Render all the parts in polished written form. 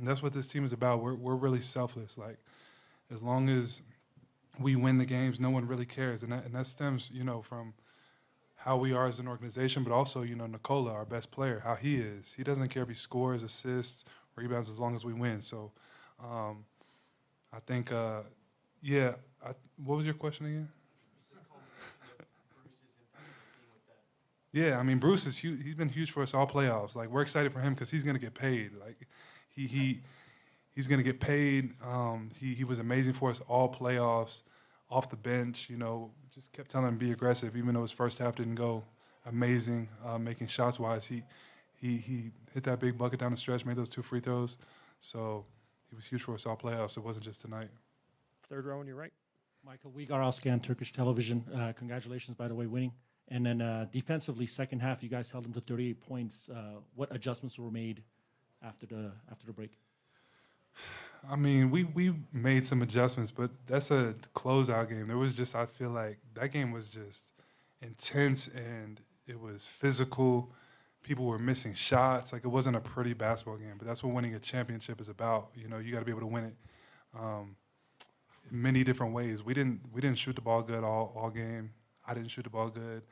that's what this team is about. We're really selfless. Like, as long as we win the games, no one really cares, and that stems, from how we are as an organization, but also, Nikola, our best player, how he is. He doesn't care if he scores, assists, rebounds, as long as we win. So, um, I think, yeah. What was your question again? Yeah, I mean, Bruce is huge. He's been huge for us all playoffs. Like, we're excited for him because he's going to get paid. Like, he he's going to get paid. He was amazing for us all playoffs, off the bench. Just kept telling him be aggressive, even though his first half didn't go amazing. Making shots wise, he hit that big bucket down the stretch, made those 2 free throws. So he was huge for us all playoffs. It wasn't just tonight. Third row on your right. Michael Uygar Özkan, Turkish television. Congratulations, by the way, winning. And then defensively, second half, you guys held them to 38 points. What adjustments were made after the break? I mean, we made some adjustments, but that's a closeout game. There was just, I feel like that game was just intense and it was physical. People were missing shots. Like, it wasn't a pretty basketball game, but that's what winning a championship is about. You got to be able to win it in many different ways. We didn't shoot the ball good all game. I didn't shoot the ball good.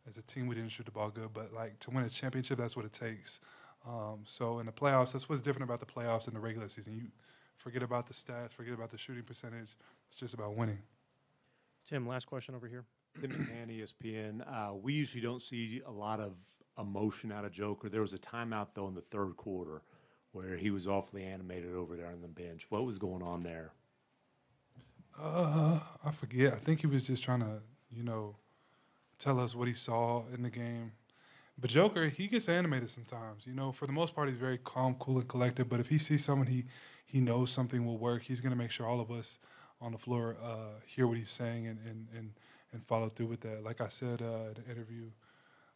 As a team, we didn't shoot the ball good. But, like, to win a championship, that's what it takes. So in the playoffs, that's what's different about the playoffs and the regular season. You forget about the stats, forget about the shooting percentage. It's just about winning. Tim, last question over here. Tim McMahon, ESPN. We usually don't see a lot of emotion out of Joker. There was a timeout, though, in the third quarter where he was awfully animated over there on the bench. What was going on there? I forget. I think he was just trying to, tell us what he saw in the game. But Joker, he gets animated sometimes. For the most part, he's very calm, cool, and collected. But if he sees someone he knows something will work, he's going to make sure all of us on the floor hear what he's saying and follow through with that. Like I said in an interview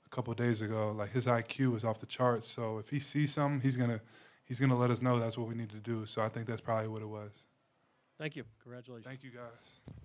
a couple of days ago, like, his IQ is off the charts. So if he sees something, he's gonna let us know that's what we need to do. So I think that's probably what it was. Thank you. Congratulations. Thank you, guys.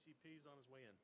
KCP's on his way in.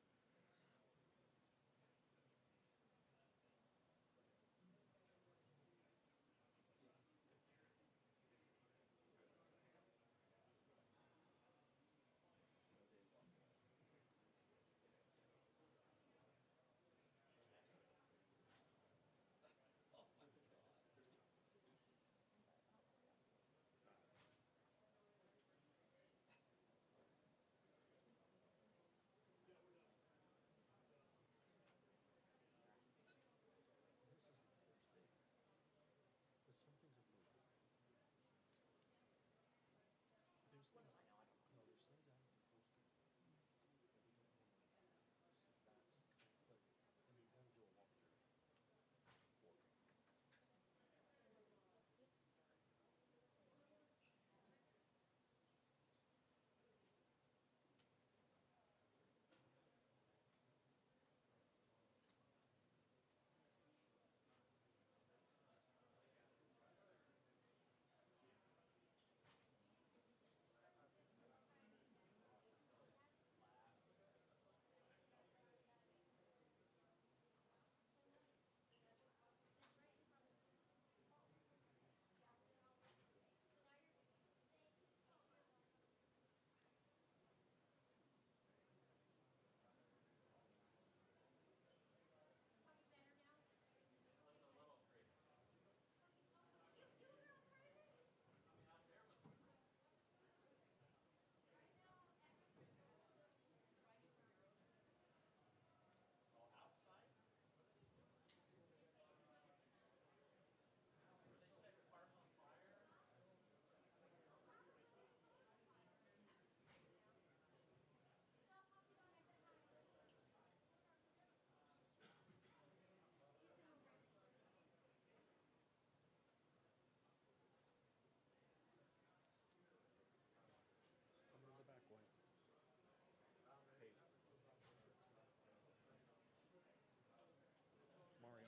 Mario.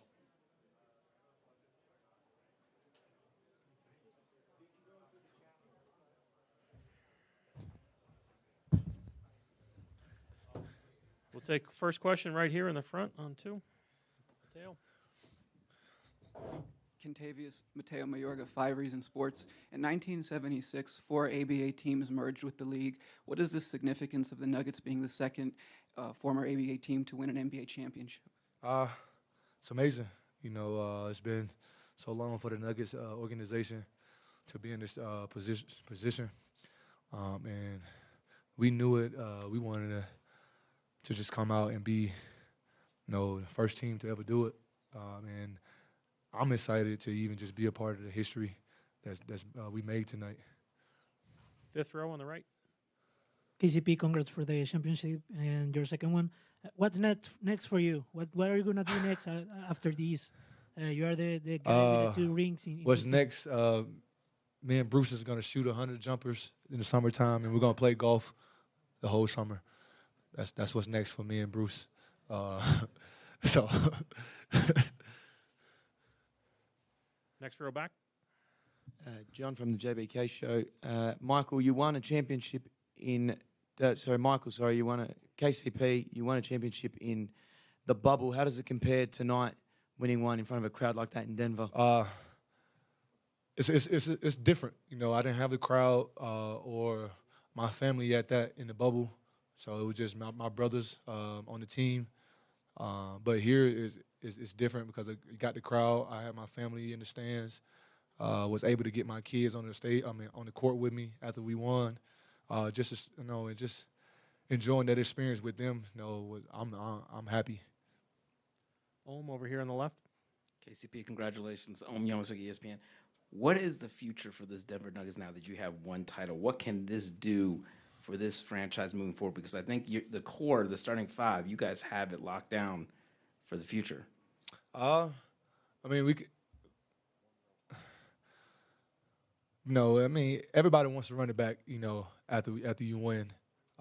We'll take first question right here in the front on 2. Mateo. Kentavious Mateo Mayorga, 5 Reasons Sports. In 1976, 4 ABA teams merged with the league. What is the significance of the Nuggets being the second former ABA team to win an NBA championship? It's amazing. You know, it's been so long for the Nuggets organization to be in this position. And we knew it. We wanted to just come out and be, the first team to ever do it. And I'm excited to even just be a part of the history that's we made tonight. 5th row on the right. KCP, congrats for the championship and your second one. What's next for you? What are you gonna do next after these? You are the guy with the 2 rings. What's next? Me and Bruce is gonna shoot 100 jumpers in the summertime, and we're gonna play golf the whole summer. That's what's next for me and Bruce. So. Next row back. John from the JBK show. Michael, you won a championship in. You won a KCP. You won a championship in the bubble. How does it compare tonight, winning one in front of a crowd like that in Denver? It's different. I didn't have the crowd or my family at that in the bubble, so it was just my brothers on the team. But here it's different because I got the crowd. I had my family in the stands. Was able to get my kids on the stage. On the court with me after we won. And just enjoying that experience with them. I'm happy. Over here on the left. KCP, congratulations. Yamasuki, ESPN. What is the future for this Denver Nuggets now that you have one title? What can this do for this franchise moving forward? Because I think the core, the starting 5, you guys have it locked down for the future. We could. No, everybody wants to run it back, after you win.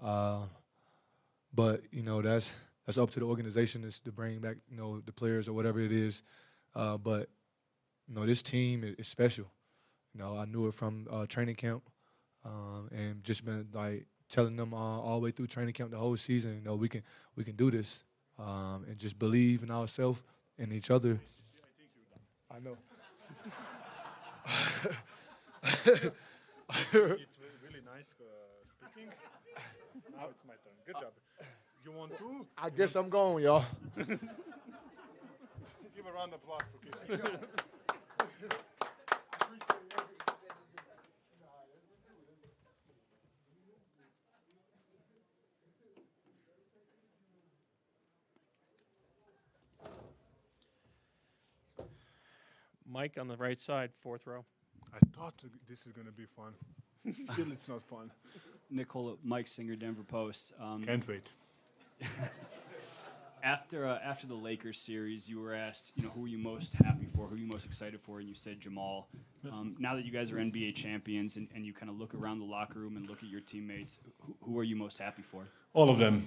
But that's up to the organization is to bring back, the players or whatever it is. But this team is special. I knew it from training camp, and just been telling them all the way through training camp the whole season, you know, we can do this, and just believe in ourselves and each other. I know. It's really nice speaking. Now it's my turn. Good job. You want to? I guess I'm going, y'all. Give a round of applause for Casey. Mike on the right side, fourth row. I thought this is going to be fun. Still, it's not fun. Nikola, Mike Singer, Denver Post. Can't wait. After the Lakers series, you were asked, who are you most happy for, who are you most excited for, and you said Jamal. Now that you guys are NBA champions and you kind of look around the locker room and look at your teammates, who are you most happy for? All of them,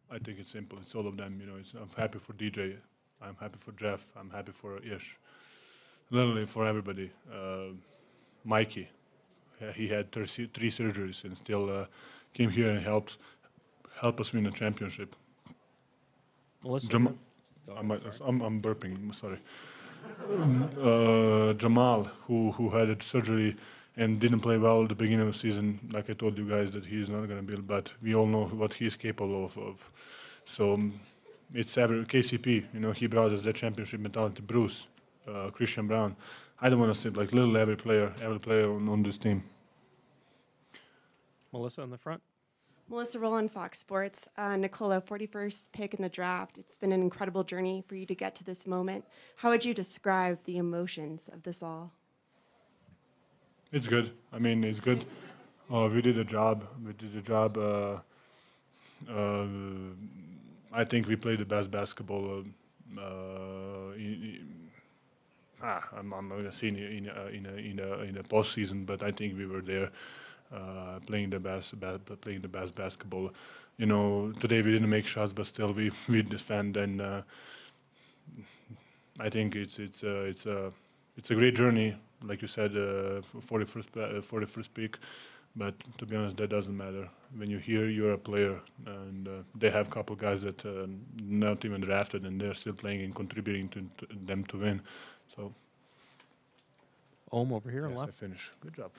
I think it's simple. It's all of them, I'm happy for DJ. I'm happy for Jeff. I'm happy for Ish. Literally for everybody. Mikey, he had 3 surgeries and still came here and helped us win the championship. Melissa, I'm burping. Sorry. Jamal, who had a surgery and didn't play well at the beginning of the season. Like I told you guys that he's not going to be, but we all know what he's capable of. So it's KCP. He brought us that championship mentality. Bruce, Christian Brown. I don't want to say like little every player on this team. Melissa in the front. Melissa Rowland, Fox Sports. Nikola, 41st pick in the draft. It's been an incredible journey for you to get to this moment. How would you describe the emotions of this all? It's good. I mean, it's good. We did a job. I think we played the best basketball. I'm not gonna say in a postseason, but I think we were there. Playing the best basketball. Today we didn't make shots, but still we defend, and I think it's a great journey, like you said, for the first pick. But to be honest, that doesn't matter. When you're a player, and they have a couple guys that not even drafted, and they're still playing and contributing to them to win. So. Over here yes, left. I finish. Good job.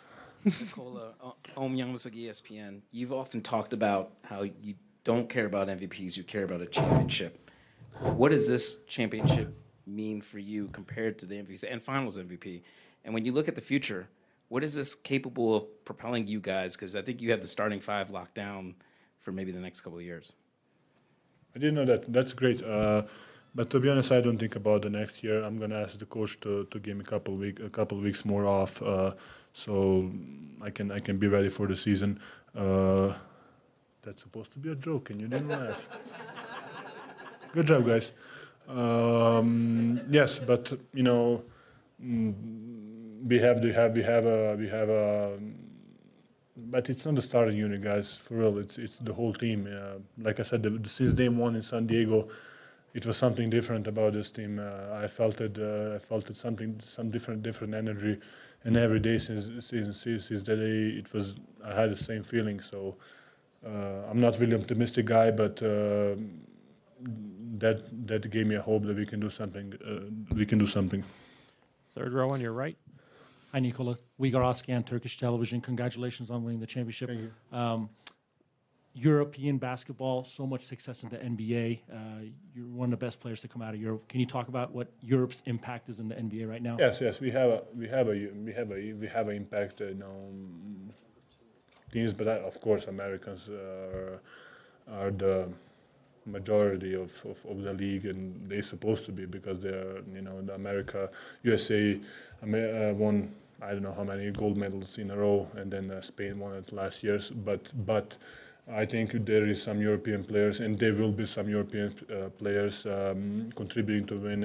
Nikola, Youngmasuk, ESPN. You've often talked about how you don't care about MVPs, you care about a championship. What does this championship mean for you compared to the MVPs and Finals MVP? And when you look at the future, what is this capable of propelling you guys? Because I think you have the starting 5 locked down for maybe the next couple of years. I didn't know that. That's great. But to be honest, I don't think about the next year. I'm gonna ask the coach to give me a couple of weeks more off, so I can be ready for the season. That's supposed to be a joke, and you didn't laugh. Good job, guys. Yes, but we have a. But it's not the starting unit, guys. For real, it's the whole team. Like I said, since day one in San Diego, it was something different about this team. I felt it. Some different energy, and every day since that day, I had the same feeling. So I'm not really optimistic guy, but that gave me a hope that we can do something. Third row on your right. Hi, Nikola. Uygar Askan, Turkish Television. Congratulations on winning the championship. Thank you. European basketball, so much success in the NBA. You're one of the best players to come out of Europe. Can you talk about what Europe's impact is in the NBA right now? Yes. We have an impact. Teams, but of course, Americans are the majority of the league, and they're supposed to be because they're the America, USA won I don't know how many gold medals in a row, and then Spain won it last year's. But I think there is some European players, and there will be some European players contributing to win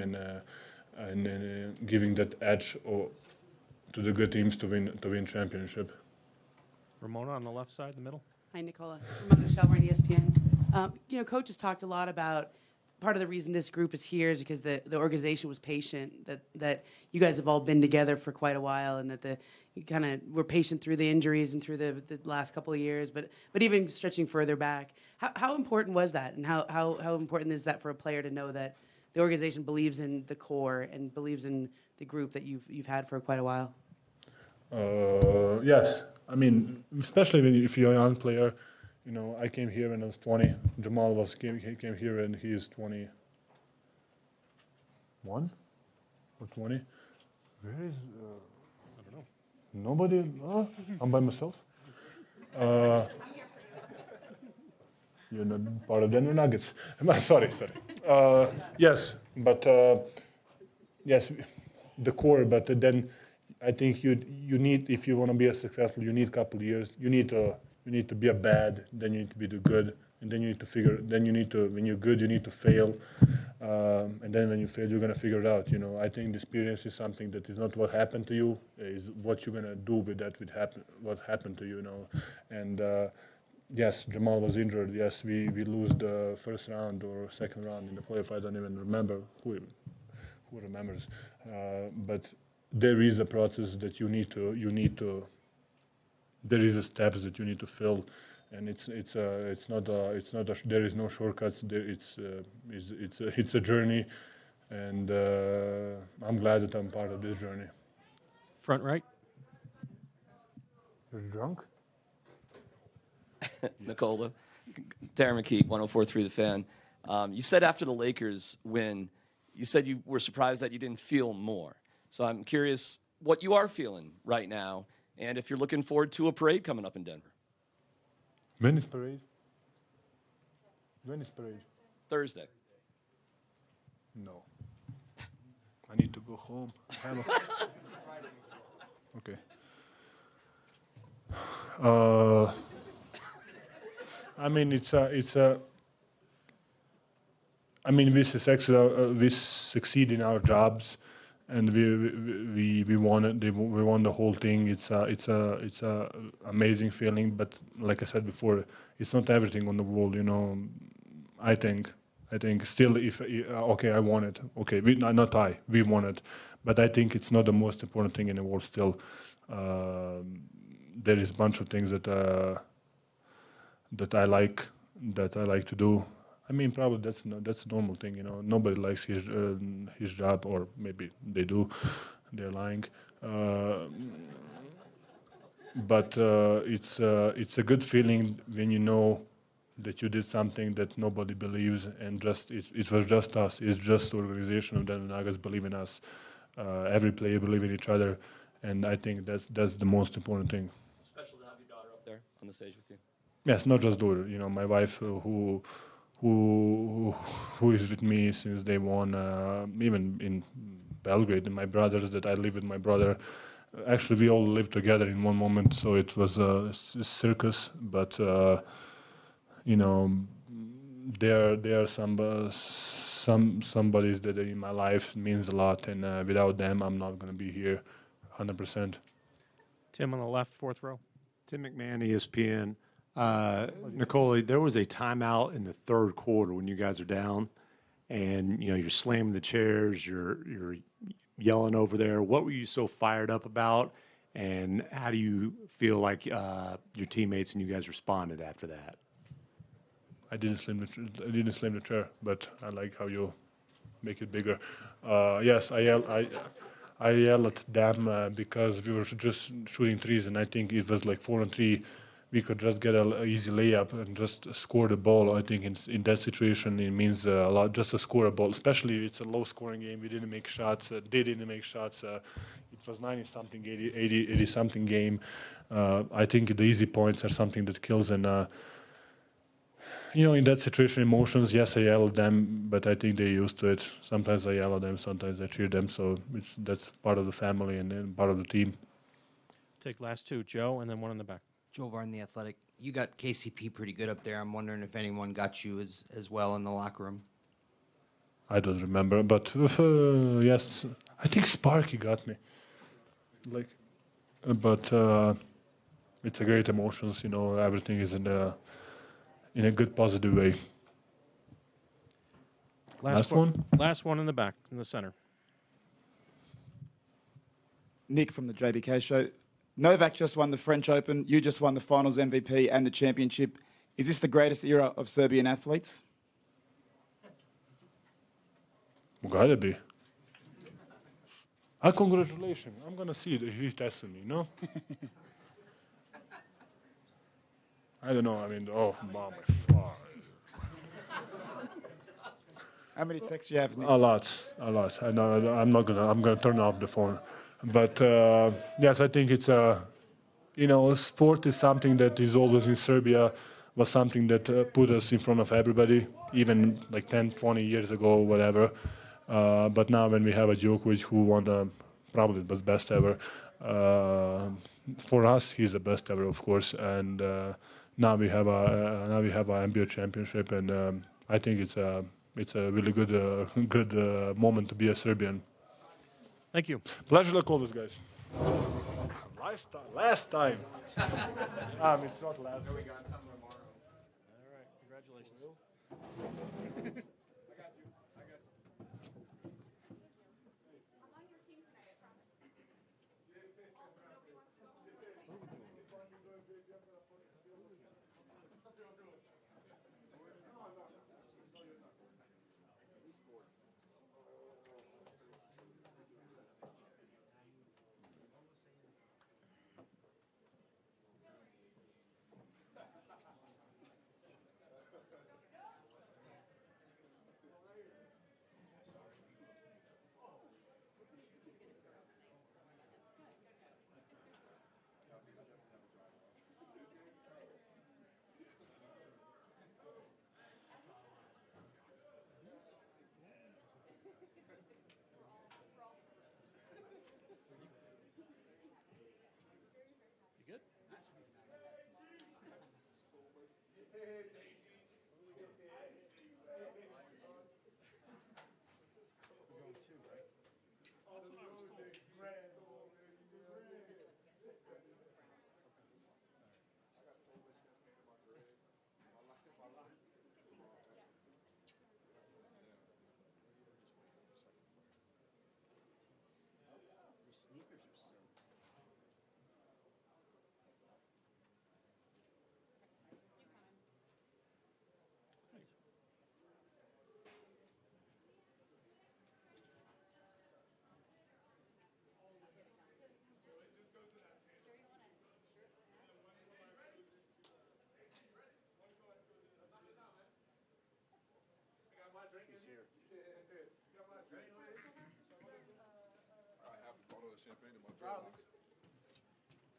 and giving that edge to the good teams to win championship. Ramona on the left side, the middle. Hi, Nikola. Ramona Shelburne, ESPN. Coach has talked a lot about part of the reason this group is here is because the organization was patient, that you guys have all been together for quite a while, and that you kind of were patient through the injuries and through the last couple of years, but even stretching further back. How important was that, and how important is that for a player to know that the organization believes in the core and believes in the group that you've had for quite a while? Yes, I mean, especially if you're a young player. You know, I came here when I was 20. Jamal came here and he is 21 or 20. Where is? I don't know. Nobody. I'm by myself. You're not part of Denver Nuggets. Sorry. Yes, but yes, the core. But then I think you need, if you want to be a successful, you need a couple of years. You need to be a bad, then you need to be the good, and then you need to when you're good, you need to fail, and then when you fail, you're going to figure it out. You know, I think the experience is something that is not what happened to you, is what you're going to do with that, what happened to you, you know. And yes, Jamal was injured. Yes, we lose the first round or second round in the playoff. I don't even remember who remembers, but there is a process that you need to. There is a steps that you need to fill, and it's not there is no shortcuts. It's a journey, and I'm glad that I'm part of this journey. Front right. You're drunk? Nikola, Darren McKee, 104.3 The Fan. You said after the Lakers win, you said you were surprised that you didn't feel more. So I'm curious what you are feeling right now, and if you're looking forward to a parade coming up in Denver. When is parade? Thursday. No. I need to go home. Okay. I mean, we succeed in our jobs, and we won it. We won the whole thing. It's a amazing feeling. But like I said before, it's not everything on the world. You know, I think still, I won it. Okay, we won it. But I think it's not the most important thing in the world. Still, there is a bunch of things that I like to do. I mean, probably that's a normal thing, you know. Nobody likes his job, or maybe they do. They're lying. But it's a good feeling when you know that you did something that nobody believes, and it was just us. It's just the organization of Denver Nuggets believe in us. Every player believe in each other, and I think that's the most important thing. Special to have your daughter up there on the stage with you. Yes, not just daughter. You know, my wife who is with me since day one, even in Belgrade, and my brothers that I live with my brother. Actually, we all lived together in one moment, so it was a circus. But you know, there are somebodies that in my life means a lot, and without them, I'm not going to be here, 100%. Tim on the left, fourth row. Tim McMahon, ESPN. Nikola, there was a timeout in the third quarter when you guys are down, and you know you're slamming the chairs, you're yelling over there. What were you so fired up about, and how do you feel like your teammates and you guys responded after that? I didn't slam the chair, but I like how you make it bigger. Yes, I yell at them because we were just shooting threes, and I think it was like 4-on-3. We could just get an easy layup and just score the ball. I think in that situation it means a lot just to score a ball. Especially it's a low-scoring game. We didn't make shots. They didn't make shots. It was 90-something, 80-something game. I think the easy points are something that kills. And you know, in that situation, emotions. Yes, I yell at them, but I think they're used to it. Sometimes I yell at them. Sometimes I cheer them. So that's part of the family and part of the team. Take last two, Joe, and then one in the back. Joe Varn, The Athletic. You got KCP pretty good up there. I'm wondering if anyone got you as well in the locker room. I don't remember, but yes, I think Sparky got me. But it's a great emotions. You know, everything is in a good positive way. Last one? Last one in the back, in the center. Nick from the JBK show. Novak just won the French Open. You just won the finals MVP and the championship. Is this the greatest era of Serbian athletes? Gotta be. Congratulations. I'm gonna see that he's testing me, no? I don't know. I mean, oh, mom, my fuck. How many texts do you have, Nick? A lot. I know. I'm gonna turn off the phone. But yes, I think it's sport is something that is always in Serbia. Was something that put us in front of everybody, even like 10, 20 years ago, whatever. But now when we have a Jokic who won probably the best ever, for us he's the best ever, of course. And now we have a NBA championship, and I think it's a really good moment to be a Serbian. Thank you. Pleasure like always, guys. Last time. It's not last. We got some tomorrow. All right, congratulations.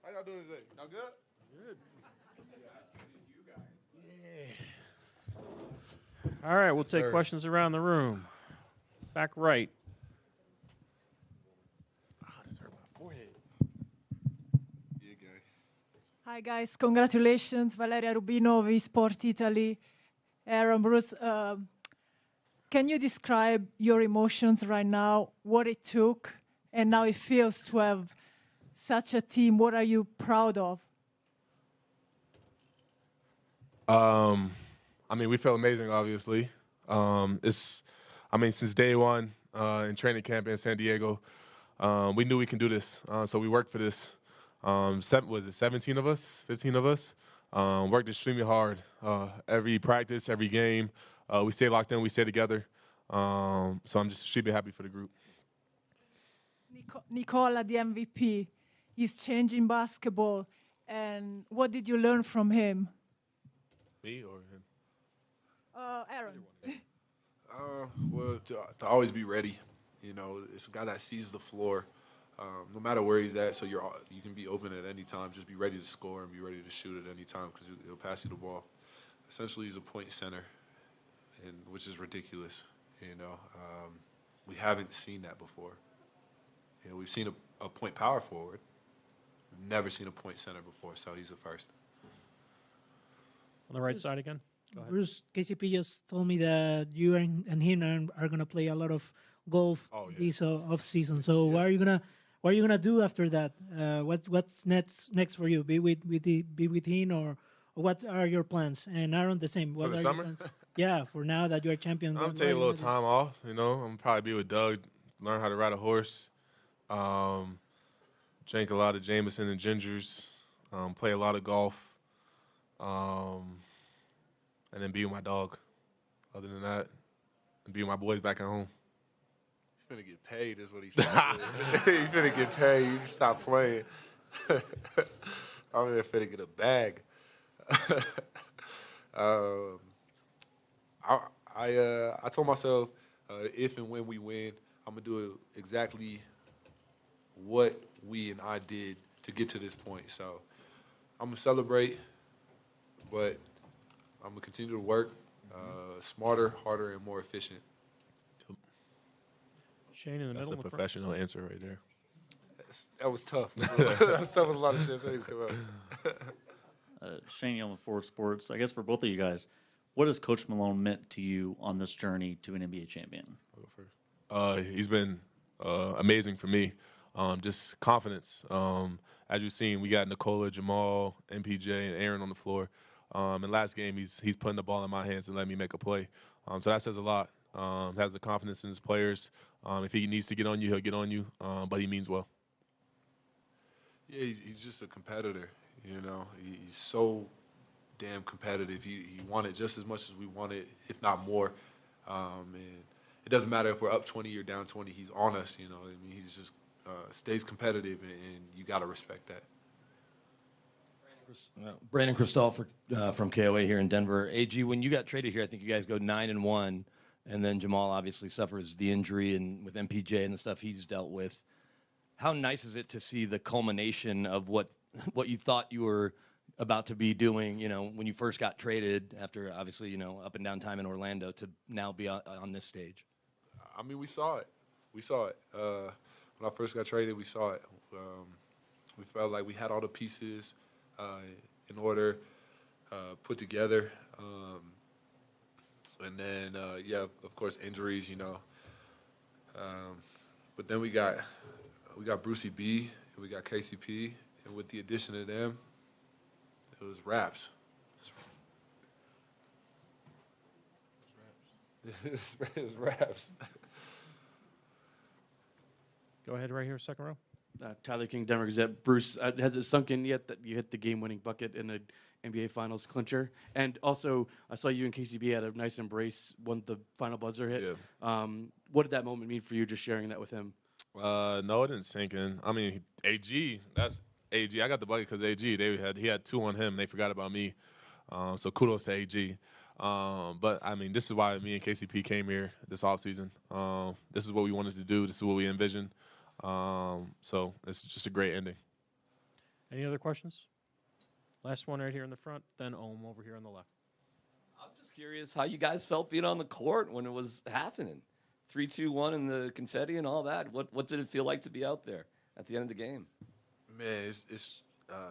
How y'all doing today? Y'all good? Good. All right, we'll take questions around the room. Back right. Hi guys, congratulations, Valeria Rubino, V Sport Italy, Aaron Bruce. Can you describe your emotions right now, what it took, and how it feels to have such a team? What are you proud of? We felt amazing, obviously. Since day one in training camp in San Diego, we knew we can do this. So we worked for this. 17 of us, 15 of us, worked extremely hard. Every practice, every game, we stay locked in, we stay together. So I'm just extremely happy for the group. Nikola, the MVP, is changing basketball. And what did you learn from him? Me or him? Aaron. Well, to always be ready. It's a guy that sees the floor, no matter where he's at. So you can be open at any time. Just be ready to score and be ready to shoot at any time because he'll pass you the ball. Essentially, he's a point center, which is ridiculous. We haven't seen that before. We've seen a point power forward. We've never seen a point center before, so he's the first. On the right side again. Go ahead. Bruce, KCP just told me that you and him are going to play a lot of golf this off season. So what are you gonna do after that? What's next for you? Be with him, or what are your plans? And Aaron, the same. What For the are summer? your plans? Yeah, for now that you're champion. I'm taking a little time off. I'm gonna probably be with Doug, learn how to ride a horse, drink a lot of Jameson and gingers, play a lot of golf, and then be with my dog. Other than that, be with my boys back at home. He's finna get paid, is what he's finna do. He's finna get paid. You stop playing. I'm finna get a bag. I told myself if and when we win, I'm gonna do exactly what we and I did to get to this point. So I'm gonna celebrate, but I'm gonna continue to work smarter, harder, and more efficient. Shane in the That's middle. a professional answer right there. That was tough. That was tough with a lot of shit. Shane Yeoman, Forward Sports. I guess for both of you guys, what has Coach Malone meant to you on this journey to an NBA champion? I'll go first. He's been amazing for me. Just confidence. As you've seen, we got Nikola, Jamal, MPJ, and Aaron on the floor. And last game, he's putting the ball in my hands and letting me make a play. So that says a lot. Has the confidence in his players. If he needs to get on you, he'll get on you. But he means well. Yeah, he's just a competitor. He's so damn competitive. He wanted just as much as we wanted, if not more. And it doesn't matter if we're up 20 or down 20. He's on us. He's just stays competitive, and you got to respect that. Brandon Cristal from KOA here in Denver. AG, when you got traded here, I think you guys go 9-1, and then Jamal obviously suffers the injury and with MPJ and the stuff he's dealt with. How nice is it to see the culmination of what you thought you were about to be doing, when you first got traded after obviously, up and down time in Orlando to now be on this stage? I mean, we saw it. When I first got traded, we saw it. We felt like we had all the pieces in order, put together. And then, of course, injuries, but then we got Brucey B, and we got KCP, and with the addition of them, it was raps. It was raps. Go ahead right here, second row. Tyler King, Denver Gazette. Bruce, has it sunk in yet that you hit the game-winning bucket in the NBA Finals clincher? And also, I saw you and KCB had a nice embrace when the final buzzer hit. Yeah. What did that moment mean for you, just sharing that with him? No, it didn't sink in. I mean, AG, that's AG. I got the bucket because AG. He had two on him. They forgot about me. So kudos to AG. But, I mean, this is why me and KCP came here this offseason. This is what we wanted to do. This is what we envisioned. So it's just a great ending. Any other questions? Last one right here in the front, then Ohm over here on the left. I'm just curious how you guys felt being on the court when it was happening. 3-2-1 and the confetti and all that. What did it feel like to be out there at the end of the game? Man, it's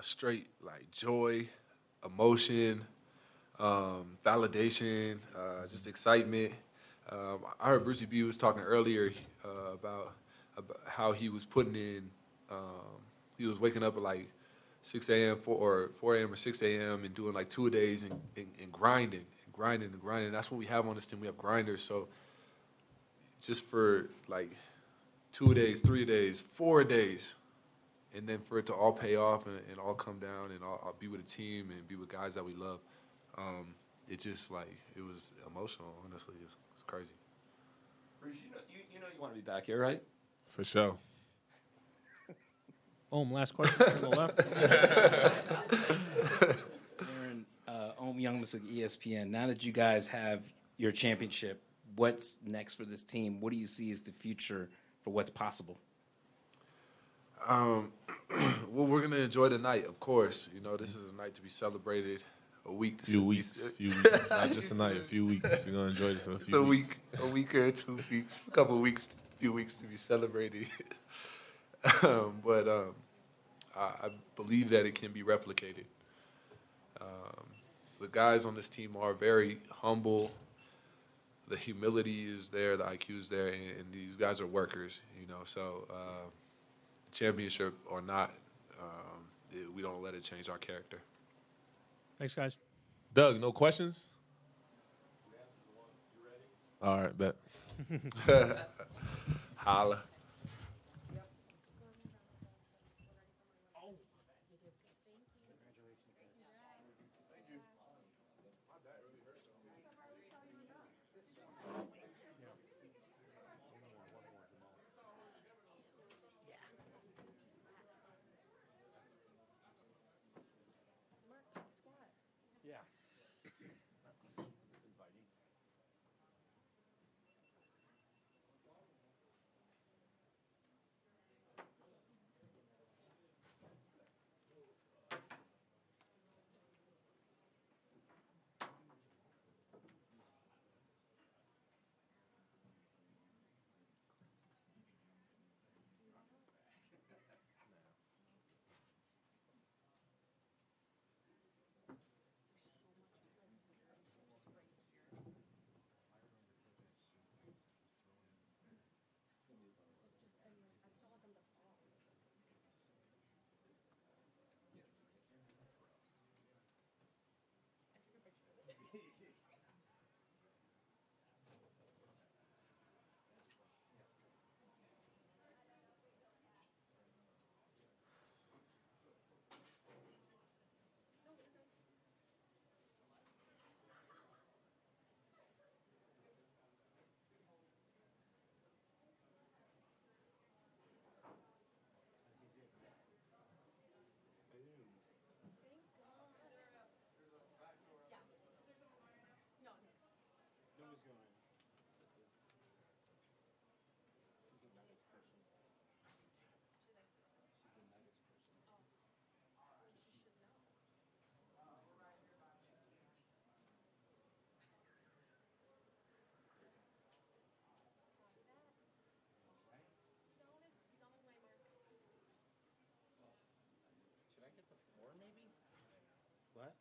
straight like joy, emotion, validation, just excitement. I heard Brucey B was talking earlier about how he was putting in. He was waking up at like 6 a.m. or 4 a.m. or 6 a.m. and doing like 2 a days and grinding. That's what we have on this team. We have grinders. So just for like 2 a days, 3 a days, 4 a days, and then for it to all pay off and all come down and I'll be with a team and be with guys that we love. It just like it was emotional. Honestly, it's crazy. Bruce, you want to be back here, right? For sure. Last question on the left. Aaron, Youngmas of ESPN. Now that you guys have your championship, what's next for this team? What do you see as the future for what's possible? Well, we're gonna enjoy the night, of course. This is a night to be celebrated. A week, few weeks, not just a night. A few weeks. You're gonna enjoy this in a few weeks. A week or 2 weeks, a couple of weeks, few weeks to be celebrated. But I believe that it can be replicated. The guys on this team are very humble. The humility is there, the IQ is there, and these guys are workers. So championship or not, we don't let it change our character. Thanks, guys. Doug, no questions? All right, bet. Holla. Yeah. What?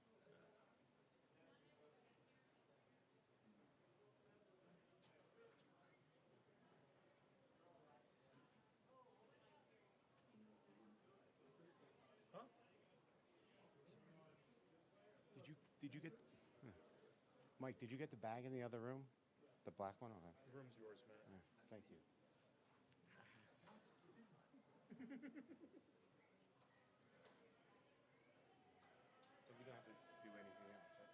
Did you get Mike? Did you get the bag in the other room? The black one? Okay. The room's yours, man. Thank you. So we don't have to do anything else, right?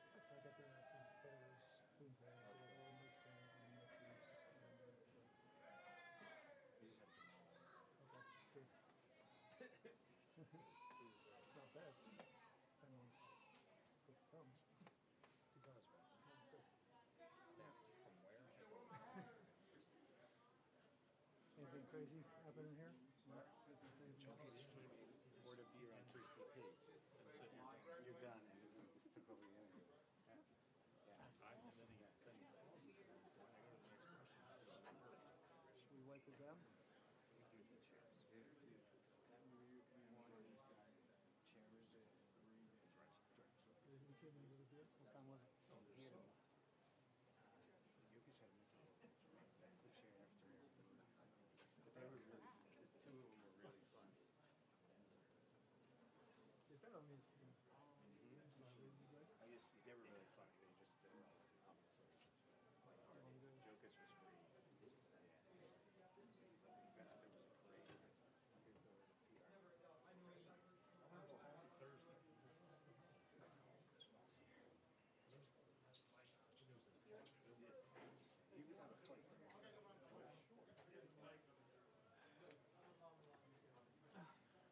Anything crazy happening here? Poured a beer on KCP. You're done. And then he just took over the interview. Yeah. Should we wipe it down? What time was it? But they were really, two of them were really fun. They were really funny. They just,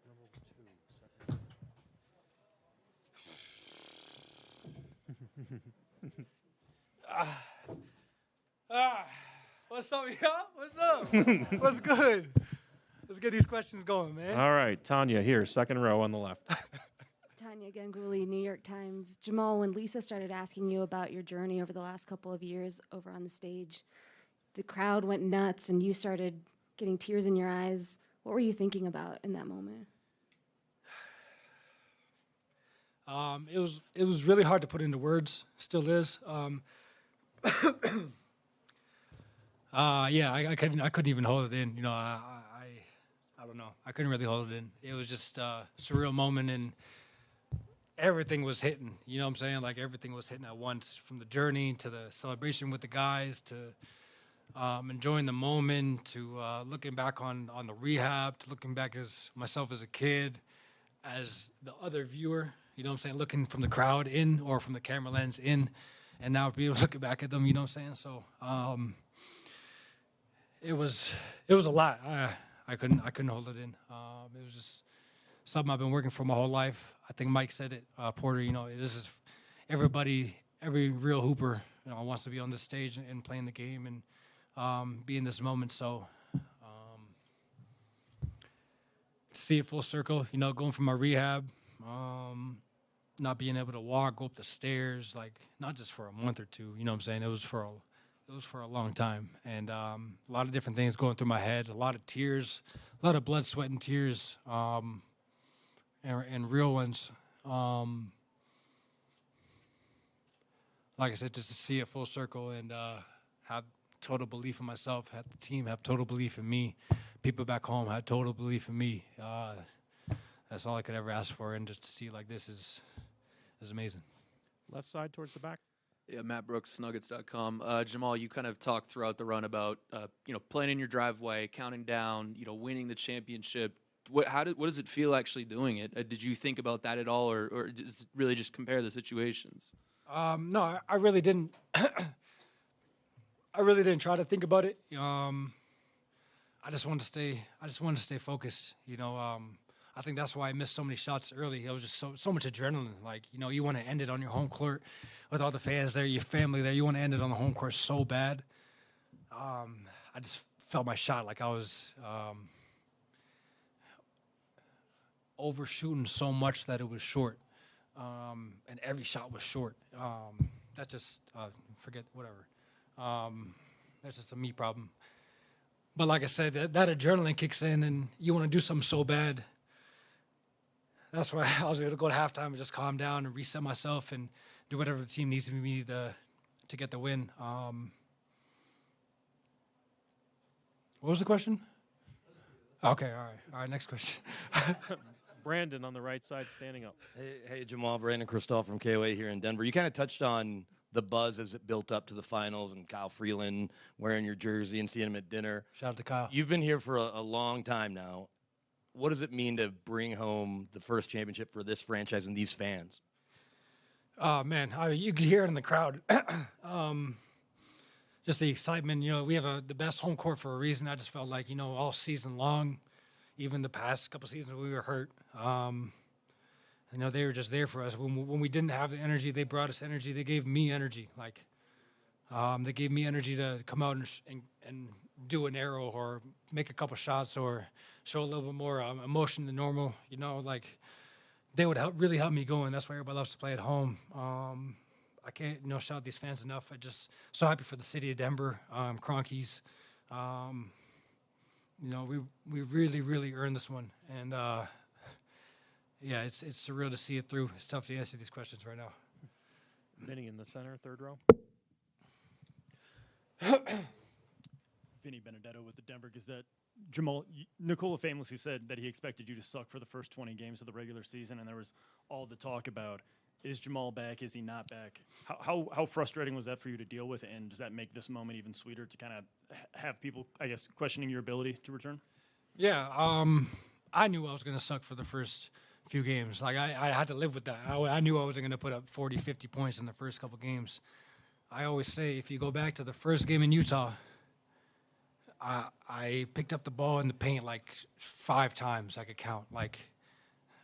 Jokic was free. What's up, y'all? What's up? What's good? Let's get these questions going, man. All right, Tanya here, second row on the left. Tanya Ganguly, New York Times. Jamal, when Lisa started asking you about your journey over the last couple of years over on the stage, the crowd went nuts and you started getting tears in your eyes. What were you thinking about in that moment? It was really hard to put into words. Still is. Yeah, I couldn't even hold it in. You know, I don't know. I couldn't really hold it in. It was just a surreal moment, and everything was hitting. You know what I'm saying? Like everything was hitting at once, from the journey to the celebration with the guys to enjoying the moment, to looking back on the rehab, to looking back as myself as a kid, as the other viewer, you know what I'm saying, looking from the crowd in or from the camera lens in, and now be able to look back at them, you know what I'm saying? So it was a lot. I couldn't hold it in. It was just something I've been working for my whole life. I think Mike said it, Porter, you know, this is every real hooper, you know, wants to be on this stage and playing the game and be in this moment. So to see it full circle, you know, going from my rehab, not being able to walk, go up the stairs, like not just for a month or two, you know what I'm saying? It was for a long time. And a lot of different things going through my head, a lot of tears, a lot of blood, sweat, and tears, and real ones. Like I said, just to see it full circle and have total belief in myself, have the team have total belief in me, people back home had total belief in me. That's all I could ever ask for, and just to see it like this is amazing. Left side towards the back. Yeah, Matt Brooks, Nuggets.com. Jamal, you kind of talked throughout the run about playing in your driveway, counting down, winning the championship. What does it feel actually doing it? Did you think about that at all, or just really just compare the situations? No, I really didn't. I really didn't try to think about it. I just wanted to stay focused. I think that's why I missed so many shots early. It was just so much adrenaline. Like, you want to end it on your home court with all the fans there, your family there. You want to end it on the home court so bad. I just felt my shot like I was overshooting so much that it was short. And every shot was short. That just, forget, whatever. That's just a me problem. But like I said, that adrenaline kicks in and you want to do something so bad. That's why I was able to go to halftime and just calm down and reset myself and do whatever the team needs me to get the win. What was the question? Okay, all right, next question. Brandon on the right side, standing up. Hey, Jamal, Brandon Kristoff from KOA here in Denver. You kind of touched on the buzz as it built up to the finals and Kyle Freeland wearing your jersey and seeing him at dinner. Shout out to Kyle. You've been here for a long time now. What does it mean to bring home the first championship for this franchise and these fans? Oh, man, you could hear it in the crowd. Just the excitement. We have the best home court for a reason. I just felt like, all season long, even the past couple seasons we were hurt, they were just there for us. When we didn't have the energy, they brought us energy. They gave me energy. Like, they gave me energy to come out and do an arrow or make a couple shots or show a little bit more emotion than normal. Like they would really help me go, and that's why everybody loves to play at home. I can't shout out these fans enough. I just so happy for the city of Denver, Cronkies. We really, really earned this one, and yeah, it's surreal to see it through. It's tough to answer these questions right now. Vinny in the center, third row. Vinny Benedetto with the Denver Gazette. Jamal, Nikola famously said that he expected you to suck for the first 20 games of the regular season, and there was all the talk about, is Jamal back, is he not back? How frustrating was that for you to deal with, and does that make this moment even sweeter to kind of have people, I guess, questioning your ability to return? Yeah, I knew I was going to suck for the first few games. Like, I had to live with that. I knew I wasn't going to put up 40, 50 points in the first couple games. I always say, if you go back to the first game in Utah, I picked up the ball in the paint like 5 times I could count. Like,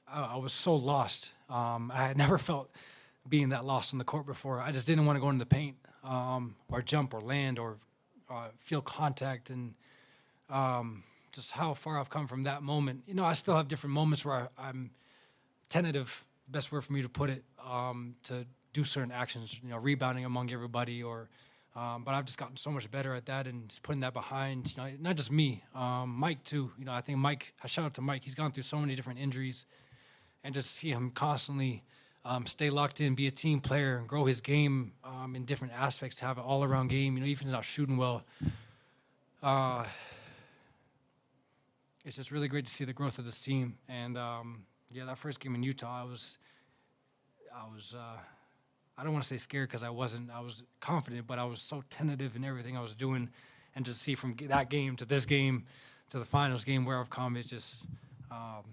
I was so lost. I had never felt being that lost on the court before. I just didn't want to go into the paint or jump or land or feel contact. And just how far I've come from that moment. I still have different moments where I'm tentative, best word for me to put it, to do certain actions, rebounding among everybody or but I've just gotten so much better at that and just putting that behind, not just me, Mike too. I think Mike, I shout out to Mike. He's gone through so many different injuries, and just see him constantly stay locked in, be a team player, and grow his game in different aspects to have an all-around game. Even if he's not shooting well, it's just really great to see the growth of this team. And yeah, that first game in Utah, I was. I don't want to say scared because I wasn't. I was confident, but I was so tentative in everything I was doing. and to see from that game to this game to the finals game where I've come is just, I'm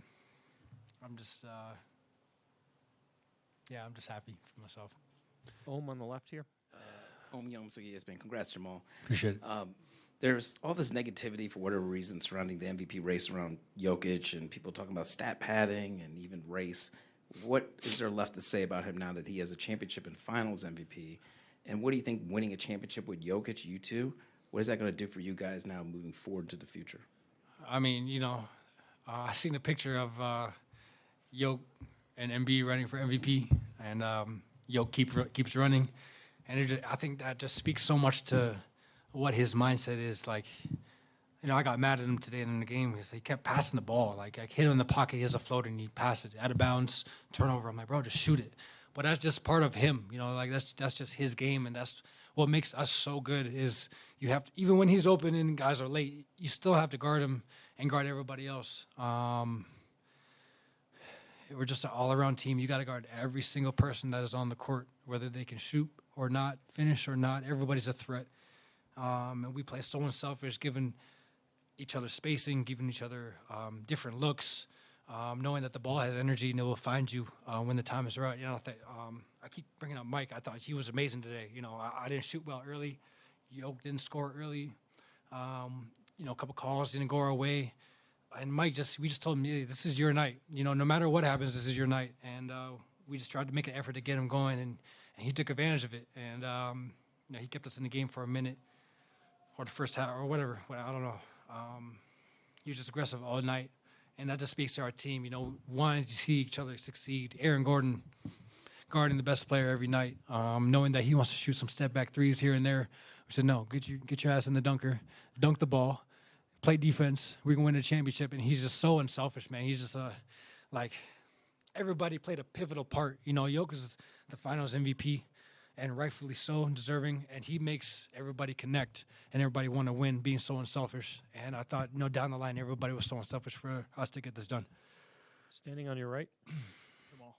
just happy for myself. On the left here. Youngsugi has been. Congrats, Jamal. Appreciate it. There's all this negativity for whatever reason surrounding the MVP race around Jokic and people talking about stat padding and even race. What is there left to say about him now that he has a championship and finals MVP? And what do you think winning a championship with Jokic, you two, what is that going to do for you guys now moving forward into the future? I mean, I seen a picture of Jokic and Embiid running for MVP, and Jokic keeps running. And I think that just speaks so much to what his mindset is. Like, I got mad at him today in the game because he kept passing the ball. Like, I hit him in the pocket, he has a floater, and he passed it out of bounds, turnover. I'm like, bro, just shoot it. But that's just part of him, like that's just his game, and that's what makes us so good is you have to, even when he's open and guys are late, you still have to guard him and guard everybody else. We're just an all-around team. You got to guard every single person that is on the court, whether they can shoot or not, finish or not. Everybody's a threat. And we play so unselfish, giving each other spacing, giving each other different looks, knowing that the ball has energy and it will find you when the time is right. I keep bringing up Mike. I thought he was amazing today. I didn't shoot well early. Yoke didn't score early. A couple calls didn't go our way. And Mike we just told him, yeah, this is your night. No matter what happens, this is your night. And we just tried to make an effort to get him going, and he took advantage of it. And he kept us in the game for a minute or the first half or whatever. I don't know. He was just aggressive all night. And that just speaks to our team, wanting to see each other succeed. Aaron Gordon guarding the best player every night, knowing that he wants to shoot some step-back threes here and there. We said, no, get your ass in the dunker, dunk the ball, play defense. We can win a championship. And he's just so unselfish, man. He's just like everybody played a pivotal part. Jokic is the finals MVP, and rightfully so, deserving. And he makes everybody connect and everybody want to win, being so unselfish. And I thought, down the line, everybody was so unselfish for us to get this done. Standing on your right. Jamal,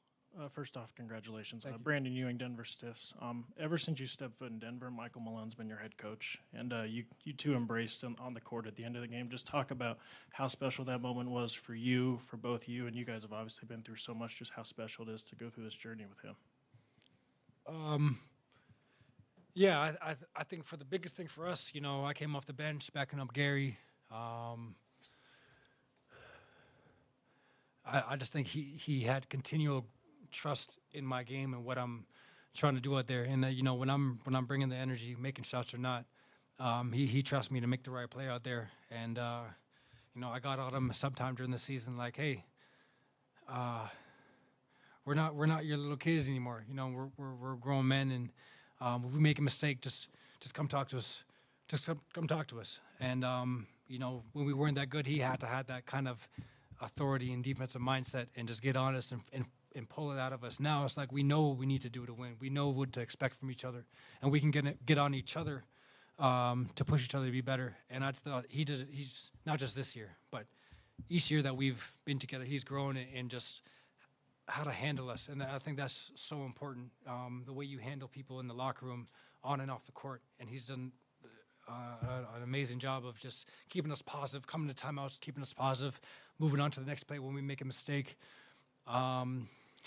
first off, congratulations. Thank you. Brandon Ewing, Denver Stiffs. Ever since you stepped foot in Denver, Michael Malone's been your head coach. And you two embraced him on the court at the end of the game. Just talk about how special that moment was for you, for both you, and you guys have obviously been through so much, just how special it is to go through this journey with him. Yeah, I think for the biggest thing for us, I came off the bench backing up Gary. I just think he had continual trust in my game and what I'm trying to do out there. And when I'm bringing the energy, making shots or not, he trusts me to make the right play out there. And I got on him sometime during the season, like, hey, we're not your little kids anymore. We're grown men, and if we make a mistake, just come talk to us. Just come talk to us. And when we weren't that good, he had to have that kind of authority and defensive mindset and just get honest and pull it out of us. Now it's like we know what we need to do to win. We know what to expect from each other, and we can get on each other to push each other to be better. And I thought he's not just this year, but each year that we've been together, he's grown in just how to handle us. And I think that's so important, the way you handle people in the locker room, on and off the court. And he's done an amazing job of just keeping us positive, coming to timeouts, keeping us positive, moving on to the next play when we make a mistake. Shout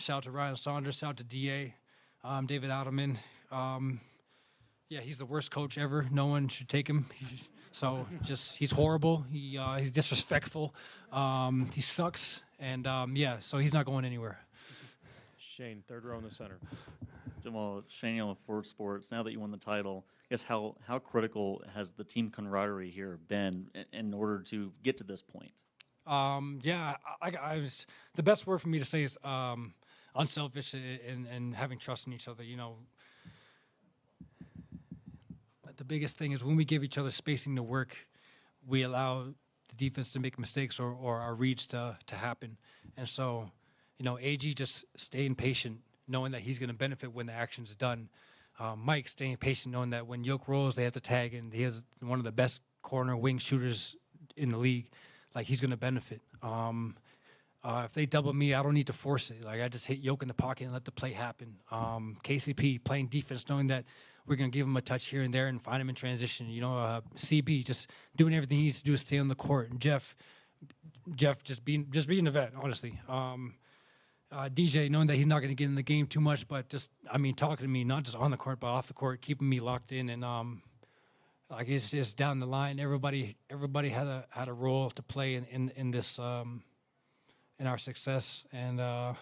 out to Ryan Saunders, shout out to DA, David Adelman. Yeah, he's the worst coach ever. No one should take him. He's horrible. He's disrespectful. He sucks. And so he's not going anywhere. Shane, third row in the center. Jamal, Shane with Ford Sports. Now that you won the title, I guess how critical has the team camaraderie here been in order to get to this point? I was the best word for me to say is unselfish and having trust in each other. The biggest thing is when we give each other spacing to work, we allow the defense to make mistakes or our reads to happen. And so, AG just staying patient, knowing that he's going to benefit when the action's done. Mike staying patient, knowing that when Yoke rolls, they have to tag, and he has one of the best corner wing shooters in the league. Like, he's going to benefit. If they double me, I don't need to force it. Like, I just hit Yoke in the pocket and let the play happen. KCP playing defense, knowing that we're going to give him a touch here and there and find him in transition. CB just doing everything he needs to do to stay on the court. And Jeff just being the vet, honestly. DJ, knowing that he's not going to get in the game too much, but talking to me, not just on the court, but off the court, keeping me locked in. And it's just down the line. Everybody had a role to play in this in our success. And I'm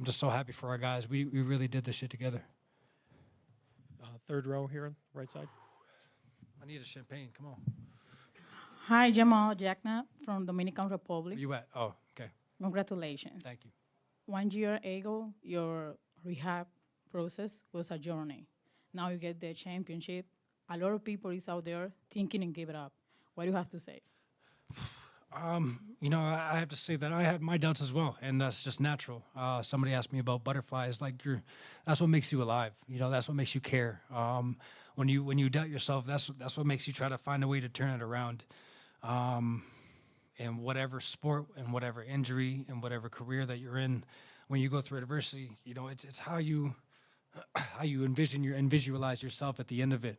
just so happy for our guys. We really did this shit together. Third row here on the right side. I need a champagne. Come on. Hi, Jamal Jacknap from Dominican Republic. Where you at? Oh, okay. Congratulations. Thank you. 1 year ago, your rehab process was a journey. Now you get the championship. A lot of people is out there thinking and give it up. What do you have to say? I have to say that I had my doubts as well, and that's just natural. Somebody asked me about butterflies. That's what makes you alive. That's what makes you care. When you doubt yourself, that's what makes you try to find a way to turn it around. In whatever sport and whatever injury and whatever career that you're in, when you go through adversity, it's how you envision and visualize yourself at the end of it.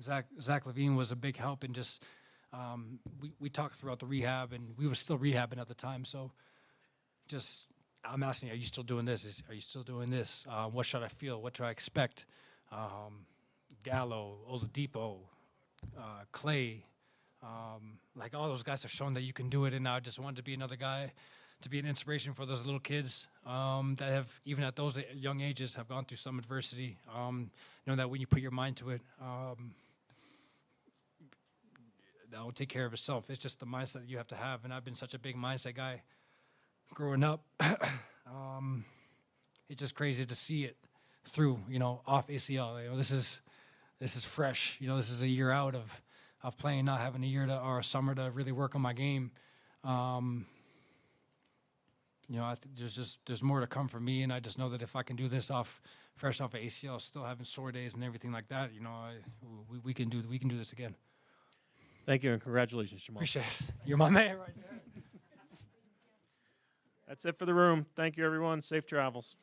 Zach Levine was a big help, and just we talked throughout the rehab, and we were still rehabbing at the time. So, I'm asking, are you still doing this? Are you still doing this? What should I feel? What do I expect? Gallo, Oladipo, Clay, all those guys have shown that you can do it, and I just wanted to be another guy to be an inspiration for those little kids that have, even at those young ages, have gone through some adversity. That when you put your mind to it, that will take care of itself. It's just the mindset that you have to have, and I've been such a big mindset guy growing up. It's just crazy to see it through, off ACL. This is fresh. This is a year out of playing, not having a year or a summer to really work on my game. I think there's more to come for me, and I just know that if I can do this fresh off of ACL, still having sore days and everything like that, we can do this again. Thank you, and congratulations, Jamal. Appreciate it. You're my man right there. That's it for the room. Thank you, everyone. Safe travels.